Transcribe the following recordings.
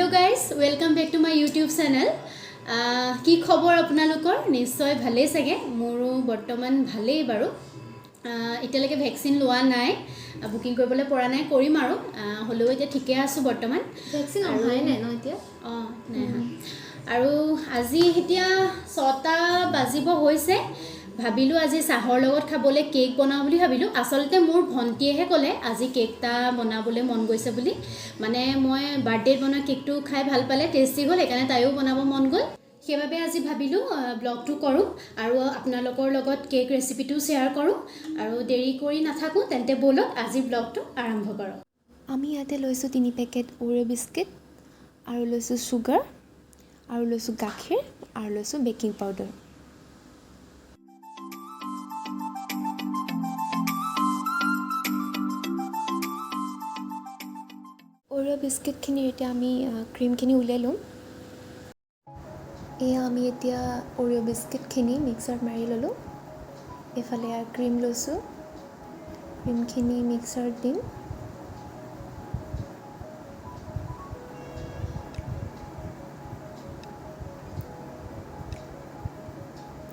Hello guys welcome back to my YouTube channel की खबर आपनालोकर निश्चय भाले सगे मोरो बर्तमान भाले बारो इतियालेके भैक्सिन लोआ नाय बुकिंग কৰিবলৈ পৰা নাই কৰিম আৰু হলেও এতিয়া ঠিকে আছো বৰ্তমান ভ্যাকসিন অহাই নাই ন এতিয়া নাই আৰু আজি এতিয়া 6টা বাজিব হৈছে ভাবিলো আজি চাহৰ লগত খাবলৈ কেক বনাও বুলি ভাবিলো আসলতে মোৰ ভন্টিয়েহে ক'লে আজি কেকটা বনাবলৈ মন গৈছে বুলি মানে মই বাৰ্থডে বনোৱা কেকটো খাই ভাল পালে টেস্টি হ'ল একাৰণে তাইও বনাব মন গ'ল সেইবাবে আজি ভাবিলো ব্লগটো কৰো আৰু আপোনালোকৰ লগত কেক ৰেচিপিটো শেয়াৰ কৰো আৰু দেৰি কৰি নাথাকো তেন্তে বলক আজি ব্লগটো আৰম্ভ কৰো আমি ইয়াতে লৈছো 3 পেকেট ওৰিও বিস্কিট আৰু লৈছো সুগাৰ আৰু লৈছো গাখীৰ আৰু লৈছো বেকিং পাউডাৰ ওৰিও বিস্কিটখিনি এতিয়া আমি ক্ৰীমখিনি উলিয়াই লম এয়া আমি এতিয়া ওৰিও বিস্কিটখিনি মিক্সাৰত মাৰি ললো এফালে ক্ৰীম লৈছো ক্ৰীমখিনি মিক্সাৰত দিম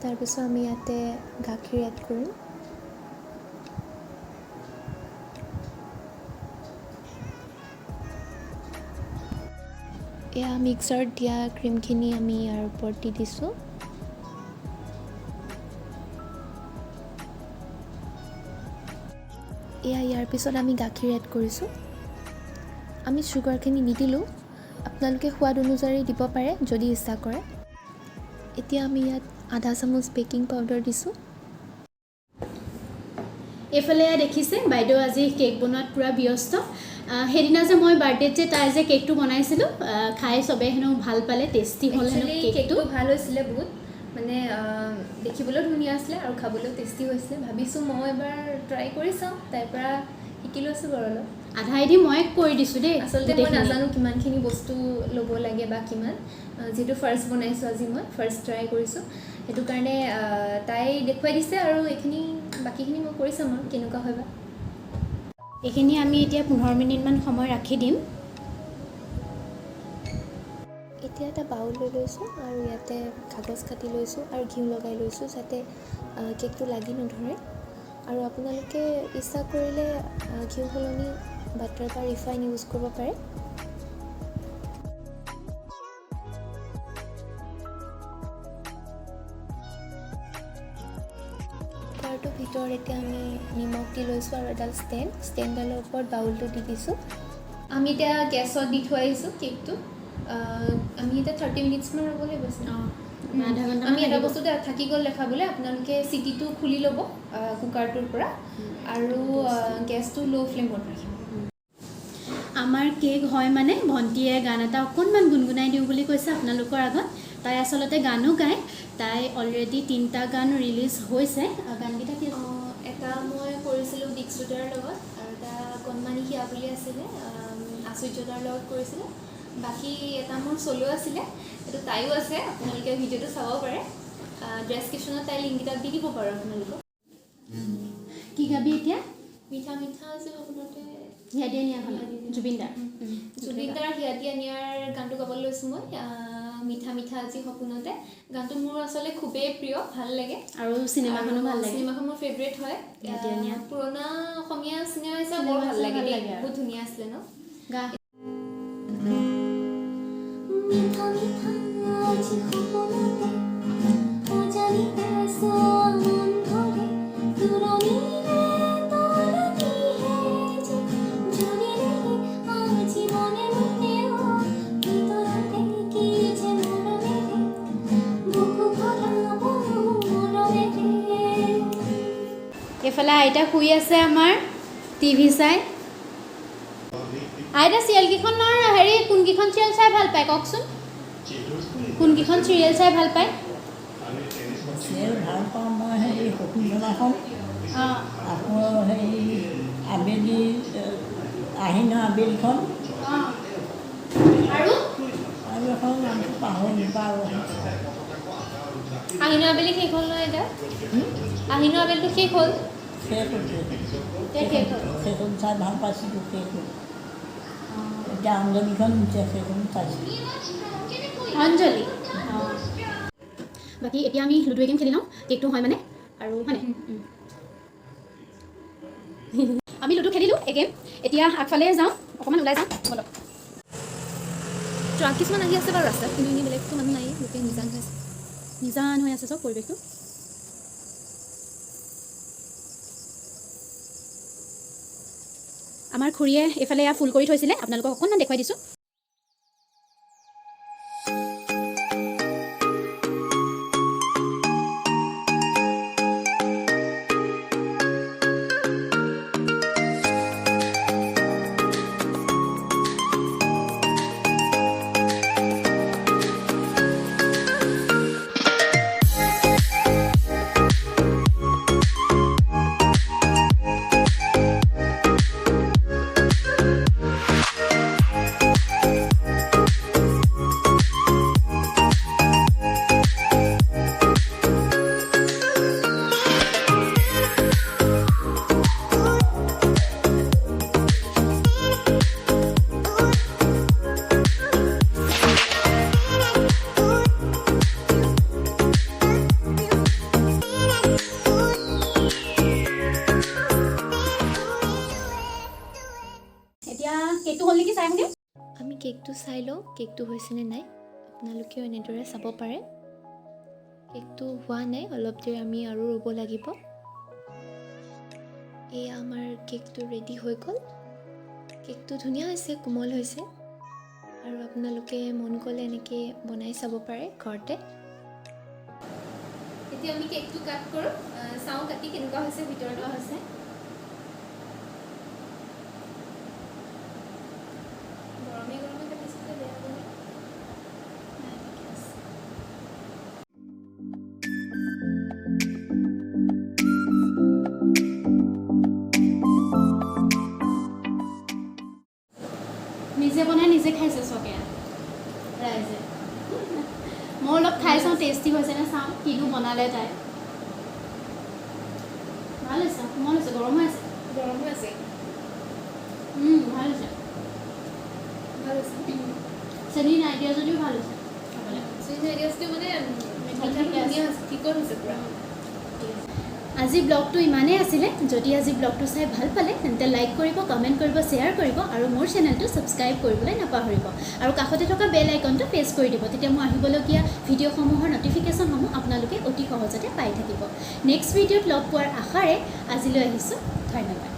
তাৰপিছত আমি ইয়াতে গাখীৰ এড কৰিম এয়া মিক্সাৰত দিয়া ক্ৰীমখিনি আমি ইয়াৰ ওপৰত দি দিছোঁ এয়া ইয়াৰ পিছত আমি গাখীৰ এড কৰিছোঁ আমি চুগাৰখিনি নিদিলোঁ আপোনালোকে সোৱাদ অনুযায়ী দিব পাৰে যদি ইচ্ছা কৰে এতিয়া আমি ইয়াত আধা চামুচ বেকিং পাউডাৰ দিছোঁ এফালে দেখিছে বাইদেউ আজি কেক বনোৱাত পুৰা ব্যস্ত হেদিনা যে মই বাৰ্থডেত যে তাই যে কেকটো বনাইছিলো খাই সবে হেনো ভাল পালে টেস্টি হ'ল হেনো কেকটো ভাল হৈছিলে বহুত মানে দেখিবলৈ ধুনীয়া আছিলে আৰু খাবলৈ টেস্টি হৈছিলে ভাবিছোঁ মই এবাৰ ট্ৰাই কৰি চাওঁ তাইৰ পৰা শিকি লৈছোঁ বাৰু অলপ আধা এদি মই কৰি দিছোঁ দেই আচলতে মই নাজানো কিমানখিনি বস্তু ল'ব লাগে বা কিমান যেটো ফাৰ্ষ্ট বনাইছোঁ আজি মই ফাৰ্ষ্ট ট্ৰাই কৰিছোঁ সেইটো কাৰণে তাই দেখুৱাই দিছে আৰু এইখিনি বাকিখিনি মই কৰি চাম আৰু কেনেকুৱা হয় বা এইখিনি আমি এতিয়া 15 মিনিটমান সময় ৰাখি দিম এতিয়া এটা বাউল লৈ লৈছোঁ আৰু ইয়াতে কাগজ কাটি লৈছোঁ আৰু ঘিউ লগাই লৈছোঁ যাতে কেকটো লাগি নধৰে আৰু আপোনালোকে ইচ্ছা কৰিলে ঘিউ সলনি বাটাৰ বা ৰিফাইন ইউজ কৰিব পাৰে কুকাৰটোৰ ভিতৰত এতিয়া আমি নিমখ দি লৈছোঁ আৰু এডাল ষ্টেণ্ডডালৰ ওপৰত বাউলটো দি দিছোঁ আমি এতিয়া গেছত দি থৈ আহিছোঁ কেকটো আমি এতিয়া 30 মিনিটছমান ৰ'ব লাগিব আমি এটা বস্তুতে থাকি গ'ল দেখাবলৈ আপোনালোকে চিটিটো খুলি ল'ব কুকাৰটোৰ পৰা আৰু গেছটো ল' ফ্লেমত ৰাখিব আমাৰ কেক হয় মানে ভন্টিয়ে গান এটা অকণমান গুণগুণাই দিওঁ বুলি কৈছে আপোনালোকৰ আগত তাই আচলতে গানো গায় তাই অলৰেডি 3টা গান ৰিলিজ হৈছে গানকেইটা কি এটা মই কৰিছিলোঁ দীক্ষিতৰ লগত আৰু এটা কণমানি হিয়া বুলি আছিলে আচুৰ্যদাৰ লগত কৰিছিলোঁ বাকী এটা মোৰ চলো আছিলে এইটো তাইও আছে আপোনালোকে ভিডিঅ'টো চাব পাৰে ডেছক্ৰিপশ্যনত তাই লিংককেইটা দি দিব পাৰোঁ আপোনালোকক কি গাবি এতিয়া মিঠা মিঠা আছে সপোনতে হিয়া দিয়া নিয়া হ'ল জুবিনদাৰ হিয়া দিয়া নিয়াৰ গানটো গাবলৈ লৈছোঁ মই মিঠা মিঠা আজি সপোনতে গানটো মোৰ আচলতে খুবেই প্ৰিয় ভাল লাগে আৰু চিনেমাখনো ভাল লাগে চিনেমাখন মোৰ ফেভৰেট হয় পুৰণা অসমীয়া চিনেমা হিচাপে বৰ ভাল লাগে বহুত ধুনীয়া আছিলে ন গা মিঠা মিঠা আজি সপোনতে অজানিতে মন ধৰে দূৰণিৰে তলতিহে যে জুৰিলে আজি মনে মনেও ভিতৰতে কি যে মৰমেৰে বুকু ভৰাব মৰমেৰে এফালে আইতা শুই আছে আমাৰ টিভি চাই আইতা চিৰিয়েলকেইখনৰ হেৰি কোনকেইখন চিৰিয়েল চাই ভাল পায় কওকচোন কোনকেইখন চিৰিয়েল চাই ভাল পায় চিৰিয়েল ভাল পাওঁ মই হেৰি শকুন্তলাখন আকৌ হেৰি আবেলি আহিনৰ আবেলিখন আৰু এখন নামটো পাহৰি পাওঁ আহিনৰ আবেলি শেষ হ'ল নহয় এতিয়া আহিনৰ আবেলিটো শেষ হ'ল সেইখন চাই ভাল পাইছিলোঁ সেইখন এতিয়া অঞ্জলিখন দিছে সেইখন চাইছোঁ অঞ্জলি অঁ বাকী এতিয়া আমি লুডু গেম খেলি লওঁ কেকটো হয় মানে আৰু হয়নে আমি লুডু খেলিলোঁ এই গেম এতিয়া আগফালে যাওঁ অকণমান ওলাই যাওঁ বলক ট্ৰাক কিছুমান আহি আছে বাৰু ৰাস্তাত কিন্তু এনেই বেলেগতো মানুহ নাই গোটেই নিজান হৈ আছে নিজান হৈ আছে চব পৰিৱেশটো আমাৰ খুৰীয়ে এইফালে এয়া ফুল কৰি থৈছিলে আপোনালোকক অকণমান দেখুৱাই দিছোঁ এতিয়া কেকটো হ'ল নেকি চাই আহোঁগৈ আমি কেকটো চাই লওঁ কেকটো হৈছেনে নাই আপোনালোকেও এনেদৰে চাব পাৰে কেকটো হোৱা নাই অলপ দেৰি আমি আৰু ৰ'ব লাগিব এয়া আমাৰ কেকটো ৰেডি হৈ গ'ল কেকটো ধুনীয়া হৈছে কোমল হৈছে আৰু আপোনালোকে মন গ'লে এনেকৈ বনাই চাব পাৰে ঘৰতে এতিয়া আমি কেকটো কাট কৰোঁ চাওঁ কাটি কেনেকুৱা হৈছে ভিতৰটো হৈছে গৰমে গৰমে কাটিছিলে বেয়া হ'ব নে? নিজে বনাই নিজে খাইছে চকে ৰাইজে মই অলপ খাই চাওঁ টেষ্টি হৈছেনে চাওঁ কিনো বনালে তাই ভাল হৈছে কোমল হৈছে গৰম হৈ আছে গৰম হৈ আছে ভাল হৈছে ভাল হৈছে চেনি নাই দিয়া যদিও ভাল হৈছে খাবলৈ মানে ঠিকত হৈছে পূৰা আজি ব্লগটো ইমানেই আছিলে যদি আজি ব্লগটো চাই ভাল পালে তেন্তে লাইক কৰিব কমেণ্ট কৰিব শ্বেয়াৰ কৰিব আৰু মোৰ চেনেলটো ছাবস্ক্ৰাইব কৰিবলৈ নাপাহৰিব আৰু কাষতে থকা বেল আইকনটো প্ৰেছ কৰি দিব তেতিয়া মোৰ আহিবলগীয়া ভিডিঅ'সমূহৰ ন'টিফিকেশ্যনসমূহ আপোনালোকে অতি সহজতে পাই থাকিব নেক্সট ভিডিঅ'ত লগ পোৱাৰ আশাৰে আজিলৈ আহিছোঁ ধন্যবাদ